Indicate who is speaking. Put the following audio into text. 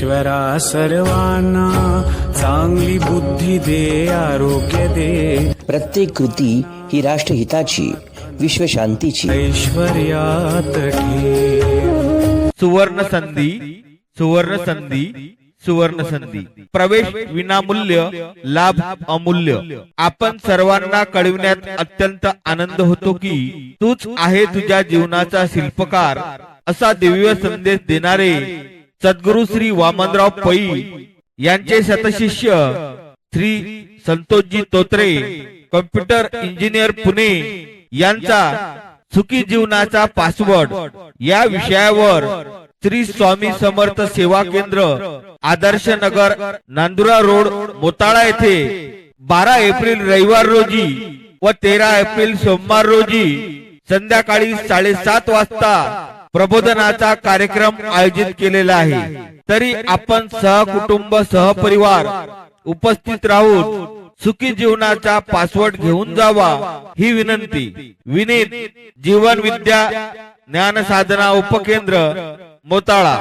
Speaker 1: ईश्वरा सर्वांना चांगली बुद्धी दे, आरोग्य दे.
Speaker 2: प्रत्येक कृती ही राष्ट्रहिताची, विश्वशांतीची.
Speaker 1: ऐश्वर्यात ठे.
Speaker 3: सुवर्ण संधी, सुवर्ण संधी, सुवर्ण संधी. प्रवेश विनामूल्य, लाभ अमूल्य. आपण सर्वांना कळविण्यात अत्यंत आनंद होतो की तूच आहे तुझ्या जीवनाचा शिल्पकार असा दिव्य संदेश देणारे सद्गुरु श्री वामनराव पै यांचे शतशिष्य श्री संतोषजी तोत्रे, कॉम्प्युटर इंजिनियर पुणे यांचा सुखी जीवनाचा पासवर्ड या विषयावर श्री स्वामी समर्थ सेवा केंद्र, आदर्श नगर, नांदुरा रोड, मोताळा येथे 12 एप्रिल रविवार रोजी व 13 एप्रिल सोमवार रोजी संध्याकाळी 7:30 वाजता प्रबोधनाचा कार्यक्रम आयोजित केलेला आहे. तरी आपण सहकुटुंब सहपरिवार उपस्थित राहून सुखी जीवनाचा पासवर्ड घेऊन जावा ही विनंती. विनीत जीवन विद्या ज्ञान साधना उपकेंद्र, मोताळा.